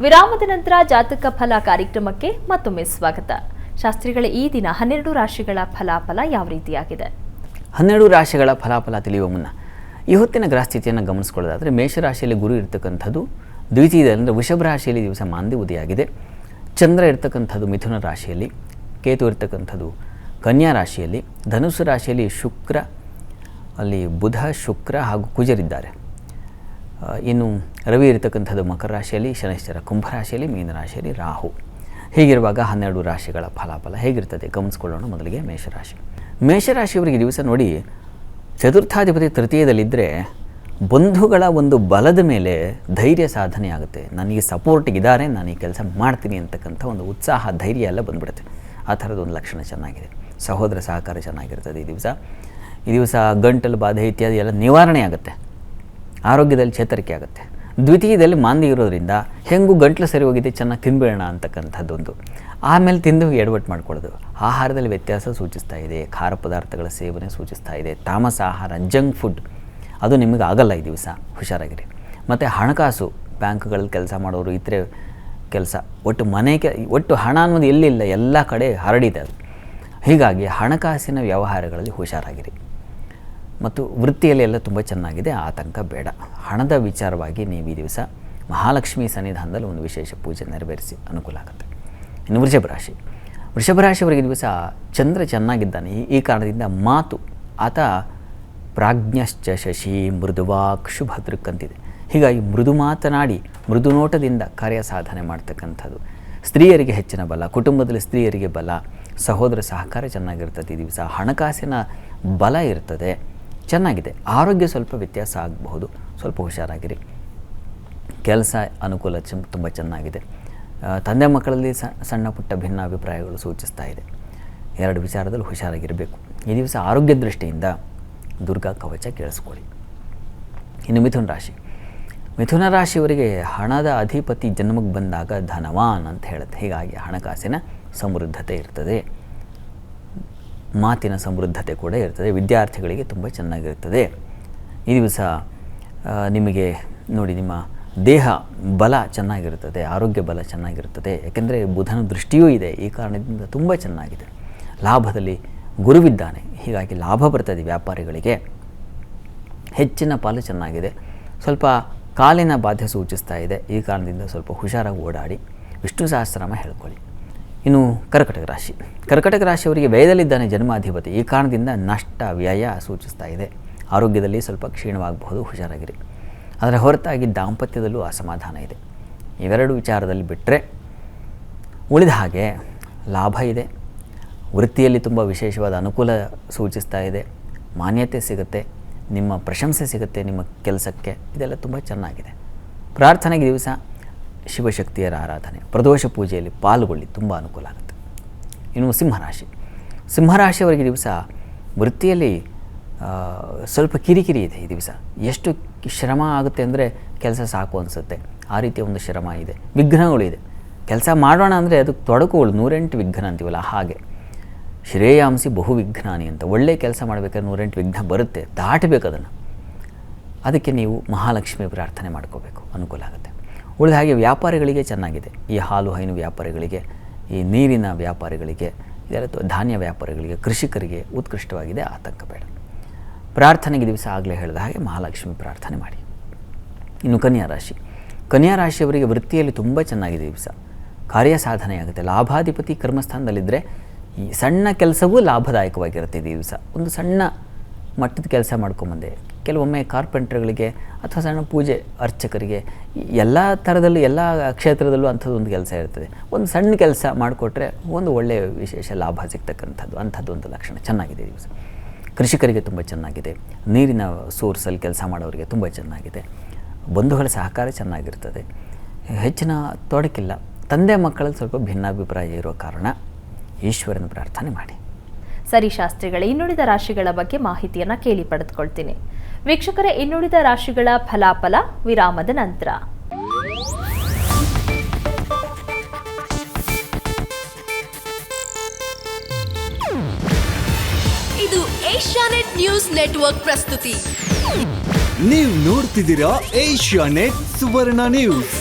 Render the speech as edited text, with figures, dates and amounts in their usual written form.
ವಿರಾಮದ ನಂತರ ಜಾತಕ ಫಲ ಕಾರ್ಯಕ್ರಮಕ್ಕೆ ಮತ್ತೊಮ್ಮೆ ಸ್ವಾಗತ. ಶಾಸ್ತ್ರಿಗಳ ಈ ದಿನ 12 ರಾಶಿಗಳ ಫಲಾಫಲ ಯಾವ ರೀತಿಯಾಗಿದೆ? 12 ರಾಶಿಗಳ ಫಲಾಫಲ ತಿಳಿಯುವ ಮುನ್ನ ಈ ಹೊತ್ತಿನ ಗ್ರಹಸ್ಥಿತಿಯನ್ನು ಗಮನಿಸಿಕೊಳ್ಳೋದಾದರೆ ಮೇಷರಾಶಿಯಲ್ಲಿ ಗುರು ಇರತಕ್ಕಂಥದ್ದು ದ್ವಿತೀಯದಲ್ಲಿ ಅಂದರೆ ವೃಷಭ ರಾಶಿಯಲ್ಲಿ ದಿವಸ ಮಾಂದಿ ಉದಯಾಗಿದೆ. ಚಂದ್ರ ಇರತಕ್ಕಂಥದ್ದು ಮಿಥುನ ರಾಶಿಯಲ್ಲಿ, ಕೇತು ಇರತಕ್ಕಂಥದ್ದು ಕನ್ಯಾ ರಾಶಿಯಲ್ಲಿ, ಧನುಸ್ಸು ರಾಶಿಯಲ್ಲಿ ಶುಕ್ರ, ಅಲ್ಲಿ ಬುಧ, ಶುಕ್ರ ಹಾಗೂ ಕುಜರಿದ್ದಾರೆ. ಇನ್ನು ರವಿ ಇರತಕ್ಕಂಥದ್ದು ಮಕರ ರಾಶಿಯಲ್ಲಿ, ಶನೈಶ್ಚರ ಕುಂಭ ರಾಶಿಯಲ್ಲಿ, ಮೀನ ರಾಶಿಯಲ್ಲಿ ರಾಹು. ಹೀಗಿರುವಾಗ 12 ರಾಶಿಗಳ ಫಲಾಫಲ ಹೇಗಿರ್ತದೆ ಗಮನಿಸ್ಕೊಳ್ಳೋಣ. ಮೊದಲಿಗೆ ಮೇಷರಾಶಿಯವರಿಗೆ ದಿವಸ ನೋಡಿ, ಚತುರ್ಥಾಧಿಪತಿ ತೃತೀಯದಲ್ಲಿದ್ದರೆ ಬಂಧುಗಳ ಒಂದು ಬಲದ ಮೇಲೆ ಧೈರ್ಯ ಸಾಧನೆ ಆಗುತ್ತೆ. ನನಗೆ ಸಪೋರ್ಟಿಗಿದ್ದಾರೆ, ನಾನು ಈ ಕೆಲಸ ಮಾಡ್ತೀನಿ ಅಂತಕ್ಕಂಥ ಒಂದು ಉತ್ಸಾಹ, ಧೈರ್ಯ ಎಲ್ಲ ಬಂದ್ಬಿಡುತ್ತೆ. ಆ ಥರದ ಒಂದು ಲಕ್ಷಣ ಚೆನ್ನಾಗಿದೆ. ಸಹೋದರ ಸಹಕಾರ ಚೆನ್ನಾಗಿರ್ತದೆ. ಈ ದಿವಸ ಗಂಟಲು ಬಾಧೆ ಇತ್ಯಾದಿ ಎಲ್ಲ ನಿವಾರಣೆ ಆಗುತ್ತೆ. ಆರೋಗ್ಯದಲ್ಲಿ ಚೇತರಿಕೆ ಆಗುತ್ತೆ. ದ್ವಿತೀಯದಲ್ಲಿ ಮಾಂದಿ ಇರೋದ್ರಿಂದ ಹೆಂಗೂ ಗಂಟಲು ಸರಿ ಹೋಗಿದೆ, ಚೆನ್ನಾಗಿ ತಿನ್ಬೇಡ ಅಂತಕ್ಕಂಥದ್ದೊಂದು. ಆಮೇಲೆ ತಿಂದು ಎಡವಟ್ಟು ಮಾಡ್ಕೊಳ್ಳೋದು. ಆಹಾರದಲ್ಲಿ ವ್ಯತ್ಯಾಸ ಸೂಚಿಸ್ತಾ ಇದೆ. ಖಾರ ಪದಾರ್ಥಗಳ ಸೇವನೆ ಸೂಚಿಸ್ತಾ ಇದೆ. ತಾಮಸ ಆಹಾರ, ಜಂಕ್ ಫುಡ್ ಅದು ನಿಮಗೆ ಆಗಲ್ಲ ಈ ದಿವಸ, ಹುಷಾರಾಗಿರಿ. ಮತ್ತು ಹಣಕಾಸು, ಬ್ಯಾಂಕ್ಗಳಲ್ಲಿ ಕೆಲಸ ಮಾಡೋರು, ಇತರೆ ಕೆಲಸ, ಒಟ್ಟು ಹಣ ಅನ್ನೋದು ಎಲ್ಲಿಲ್ಲ, ಎಲ್ಲ ಕಡೆ ಹರಡಿದೆ ಅದು. ಹೀಗಾಗಿ ಹಣಕಾಸಿನ ವ್ಯವಹಾರಗಳಲ್ಲಿ ಹುಷಾರಾಗಿರಿ. ಮತ್ತು ವೃತ್ತಿಯಲ್ಲಿ ಎಲ್ಲ ತುಂಬ ಚೆನ್ನಾಗಿದೆ, ಆತಂಕ ಬೇಡ. ಹಣದ ವಿಚಾರವಾಗಿ ನೀವು ಈ ದಿವಸ ಮಹಾಲಕ್ಷ್ಮಿ ಸನ್ನಿಧಾನದಲ್ಲಿ ಒಂದು ವಿಶೇಷ ಪೂಜೆ ನೆರವೇರಿಸಿ ಅನುಕೂಲ ಆಗುತ್ತೆ. ಇನ್ನು ವೃಷಭ ರಾಶಿಯವರಿಗೆ ದಿವಸ ಚಂದ್ರ ಚೆನ್ನಾಗಿದ್ದಾನೆ. ಈ ಕಾರಣದಿಂದ ಮಾತು, ಆತ ಪ್ರಾಜ್ಞಶ್ಚ ಶಶಿ ಮೃದುವಾಕ್ ಶುಭದೃಕ್ ಅಂತಿದೆ. ಹೀಗಾಗಿ ಮೃದು ಮಾತನಾಡಿ ಮೃದು ನೋಟದಿಂದ ಕಾರ್ಯ ಸಾಧನೆ ಮಾಡ್ತಕ್ಕಂಥದ್ದು. ಸ್ತ್ರೀಯರಿಗೆ ಹೆಚ್ಚಿನ ಬಲ, ಕುಟುಂಬದಲ್ಲಿ ಸ್ತ್ರೀಯರಿಗೆ ಬಲ, ಸಹೋದರ ಸಹಕಾರ ಚೆನ್ನಾಗಿರ್ತದೆ. ಈ ದಿವಸ ಹಣಕಾಸಿನ ಬಲ ಇರ್ತದೆ, ಚೆನ್ನಾಗಿದೆ. ಆರೋಗ್ಯ ಸ್ವಲ್ಪ ವ್ಯತ್ಯಾಸ ಆಗಬಹುದು, ಸ್ವಲ್ಪ ಹುಷಾರಾಗಿರಿ. ಕೆಲಸ ಅನುಕೂಲ ತುಂಬ ಚೆನ್ನಾಗಿದೆ. ತಂದೆ ಮಕ್ಕಳಲ್ಲಿ ಸಣ್ಣ ಪುಟ್ಟ ಭಿನ್ನಾಭಿಪ್ರಾಯಗಳು ಸೂಚಿಸ್ತಾ ಇದೆ. 2 ವಿಚಾರದಲ್ಲಿ ಹುಷಾರಾಗಿರಬೇಕು. ಈ ದಿವಸ ಆರೋಗ್ಯ ದೃಷ್ಟಿಯಿಂದ ದುರ್ಗಾ ಕವಚ ಕೇಳಿಸ್ಕೊಳ್ಳಿ. ಇನ್ನು ಮಿಥುನ ರಾಶಿಯವರಿಗೆ ಹಣದ ಅಧಿಪತಿ ಜನ್ಮಕ್ಕೆ ಬಂದಾಗ ಧನವಾನ್ ಅಂತ ಹೇಳುತ್ತೆ. ಹೀಗಾಗಿ ಹಣಕಾಸಿನ ಸಮೃದ್ಧತೆ ಇರ್ತದೆ, ಮಾತಿನ ಸಮೃದ್ಧತೆ ಕೂಡ ಇರ್ತದೆ. ವಿದ್ಯಾರ್ಥಿಗಳಿಗೆ ತುಂಬ ಚೆನ್ನಾಗಿರ್ತದೆ. ಈ ದಿವಸ ನಿಮಗೆ ನೋಡಿ, ನಿಮ್ಮ ದೇಹ ಬಲ ಚೆನ್ನಾಗಿರ್ತದೆ, ಆರೋಗ್ಯ ಬಲ ಚೆನ್ನಾಗಿರ್ತದೆ. ಯಾಕೆಂದರೆ ಬುಧನ ದೃಷ್ಟಿಯೂ ಇದೆ. ಈ ಕಾರಣದಿಂದ ತುಂಬ ಚೆನ್ನಾಗಿದೆ. ಲಾಭದಲ್ಲಿ ಗುರುವಿದ್ದಾನೆ, ಹೀಗಾಗಿ ಲಾಭ ಬರ್ತದೆ. ವ್ಯಾಪಾರಿಗಳಿಗೆ ಹೆಚ್ಚಿನ ಪಾಲು ಚೆನ್ನಾಗಿದೆ. ಸ್ವಲ್ಪ ಕಾಲಿನ ಬಾಧೆ ಸೂಚಿಸ್ತಾ ಇದೆ. ಈ ಕಾರಣದಿಂದ ಸ್ವಲ್ಪ ಹುಷಾರಾಗಿ ಓಡಾಡಿ, ವಿಷ್ಣು ಸಹಸ್ರನಾಮ ಹೇಳ್ಕೊಳ್ಳಿ. ಇನ್ನು ಕರ್ಕಟಕ ರಾಶಿಯವರಿಗೆ ವ್ಯಯದಲ್ಲಿದ್ದಾನೆ ಜನ್ಮಾಧಿಪತಿ. ಈ ಕಾರಣದಿಂದ ನಷ್ಟ, ವ್ಯಯ ಸೂಚಿಸ್ತಾ ಇದೆ. ಆರೋಗ್ಯದಲ್ಲಿ ಸ್ವಲ್ಪ ಕ್ಷೀಣವಾಗಬಹುದು, ಹುಷಾರಾಗಿರಿ. ಅದರ ಹೊರತಾಗಿ ದಾಂಪತ್ಯದಲ್ಲೂ ಅಸಮಾಧಾನ ಇದೆ. ಇವೆರಡು ವಿಚಾರದಲ್ಲಿ ಬಿಟ್ಟರೆ ಉಳಿದ ಹಾಗೆ ಲಾಭ ಇದೆ. ವೃತ್ತಿಯಲ್ಲಿ ತುಂಬ ವಿಶೇಷವಾದ ಅನುಕೂಲ ಸೂಚಿಸ್ತಾ ಇದೆ. ಮಾನ್ಯತೆ ಸಿಗುತ್ತೆ, ನಿಮ್ಮ ಪ್ರಶಂಸೆ ಸಿಗುತ್ತೆ ನಿಮ್ಮ ಕೆಲಸಕ್ಕೆ. ಇದೆಲ್ಲ ತುಂಬ ಚೆನ್ನಾಗಿದೆ. ಪ್ರಾರ್ಥನೆಗೆ ದಿವಸ ಶಿವಶಕ್ತಿಯರ ಆರಾಧನೆ, ಪ್ರದೋಷ ಪೂಜೆಯಲ್ಲಿ ಪಾಲ್ಗೊಳ್ಳಿ, ತುಂಬ ಅನುಕೂಲ ಆಗುತ್ತೆ. ಇನ್ನು ಸಿಂಹರಾಶಿಯವರಿಗೆ ದಿವಸ ವೃತ್ತಿಯಲ್ಲಿ ಸ್ವಲ್ಪ ಕಿರಿಕಿರಿ ಇದೆ. ಈ ದಿವಸ ಎಷ್ಟು ಶ್ರಮ ಆಗುತ್ತೆ ಅಂದರೆ ಕೆಲಸ ಸಾಕು ಅನಿಸುತ್ತೆ. ಆ ರೀತಿಯ ಒಂದು ಶ್ರಮ ಇದೆ. ವಿಘ್ನಗಳು ಇದೆ. ಕೆಲಸ ಮಾಡೋಣ ಅಂದರೆ ಅದಕ್ಕೆ ತೊಡಕುಗಳು, 108 ವಿಘ್ನ ಅಂತೀವಲ್ಲ ಹಾಗೆ. ಶ್ರೇಯಾಂಸಿ ಬಹು ವಿಘ್ನಾನಿ ಅಂತ. ಒಳ್ಳೆಯ ಕೆಲಸ ಮಾಡಬೇಕಾದ್ರೆ 108 ವಿಘ್ನ ಬರುತ್ತೆ, ದಾಟಬೇಕು ಅದನ್ನು. ಅದಕ್ಕೆ ನೀವು ಮಹಾಲಕ್ಷ್ಮಿ ಪ್ರಾರ್ಥನೆ ಮಾಡ್ಕೋಬೇಕು, ಅನುಕೂಲ ಆಗುತ್ತೆ. ಉಳಿದ ಹಾಗೆ ವ್ಯಾಪಾರಿಗಳಿಗೆ ಚೆನ್ನಾಗಿದೆ. ಈ ಹಾಲು ಹೈನು ವ್ಯಾಪಾರಿಗಳಿಗೆ, ಈ ನೀರಿನ ವ್ಯಾಪಾರಿಗಳಿಗೆ, ಇದೆಲ್ಲ ಧಾನ್ಯ ವ್ಯಾಪಾರಿಗಳಿಗೆ, ಕೃಷಿಕರಿಗೆ ಉತ್ಕೃಷ್ಟವಾಗಿದೆ, ಆತಂಕ ಬೇಡ. ಪ್ರಾರ್ಥನೆಗೆ ದಿವಸ ಆಗಲೇ ಹೇಳಿದ ಹಾಗೆ ಮಹಾಲಕ್ಷ್ಮಿ ಪ್ರಾರ್ಥನೆ ಮಾಡಿ. ಇನ್ನು ಕನ್ಯಾ ರಾಶಿಯವರಿಗೆ ವೃತ್ತಿಯಲ್ಲಿ ತುಂಬ ಚೆನ್ನಾಗಿದೆ. ದಿವಸ ಕಾರ್ಯ ಸಾಧನೆ ಆಗುತ್ತೆ. ಲಾಭಾಧಿಪತಿ ಕರ್ಮಸ್ಥಾನದಲ್ಲಿದ್ದರೆ ಈ ಸಣ್ಣ ಕೆಲಸವೂ ಲಾಭದಾಯಕವಾಗಿರುತ್ತೆ. ಈ ದಿವಸ ಒಂದು ಸಣ್ಣ ಮಟ್ಟದ ಕೆಲಸ ಮಾಡ್ಕೊಂಬಂದೆ. ಕೆಲವೊಮ್ಮೆ ಕಾರ್ಪೆಂಟ್ರ್ಗಳಿಗೆ ಅಥವಾ ಸಣ್ಣ ಪೂಜೆ ಅರ್ಚಕರಿಗೆ, ಎಲ್ಲ ಥರದಲ್ಲೂ ಎಲ್ಲ ಕ್ಷೇತ್ರದಲ್ಲೂ ಅಂಥದ್ದೊಂದು ಕೆಲಸ ಇರ್ತದೆ. ಒಂದು ಸಣ್ಣ ಕೆಲಸ ಮಾಡಿಕೊಟ್ರೆ ಒಂದು ಒಳ್ಳೆಯ ವಿಶೇಷ ಲಾಭ ಸಿಗ್ತಕ್ಕಂಥದ್ದು, ಅಂಥದ್ದೊಂದು ಲಕ್ಷಣ ಚೆನ್ನಾಗಿದೆ. ದಿವಸ ಕೃಷಿಕರಿಗೆ ತುಂಬ ಚೆನ್ನಾಗಿದೆ. ನೀರಿನ ಸೋರ್ಸಲ್ಲಿ ಕೆಲಸ ಮಾಡೋರಿಗೆ ತುಂಬ ಚೆನ್ನಾಗಿದೆ. ಬಂಧುಗಳ ಸಹಕಾರ ಚೆನ್ನಾಗಿರ್ತದೆ. ಹೆಚ್ಚಿನ ತೊಡಕಿಲ್ಲ. ತಂದೆ ಮಕ್ಕಳಲ್ಲಿ ಸ್ವಲ್ಪ ಭಿನ್ನಾಭಿಪ್ರಾಯ ಇರೋ ಕಾರಣ ಈಶ್ವರನ ಪ್ರಾರ್ಥನೆ ಮಾಡಿ. ಸರಿ ಶಾಸ್ತ್ರಿಗಳೇ, ಇನ್ನುಳಿದ ರಾಶಿಗಳ ಬಗ್ಗೆ ಮಾಹಿತಿಯನ್ನು ಕೇಳಿ ಪಡೆದುಕೊಳ್ತೀನಿ. ವೀಕ್ಷಕರೇ, ಇನ್ನುಳಿದ ರಾಶಿಗಳ ಫಲಾಫಲ ವಿರಾಮದ ನಂತರ. ಇದು ಏಷ್ಯಾನೆಟ್ ನ್ಯೂಸ್ ನೆಟ್ವರ್ಕ್ ಪ್ರಸ್ತುತಿ. ನೀವು ನೋಡ್ತಿದ್ದೀರಾ ಏಷ್ಯಾನೆಟ್ ಸುವರ್ಣ ನ್ಯೂಸ್.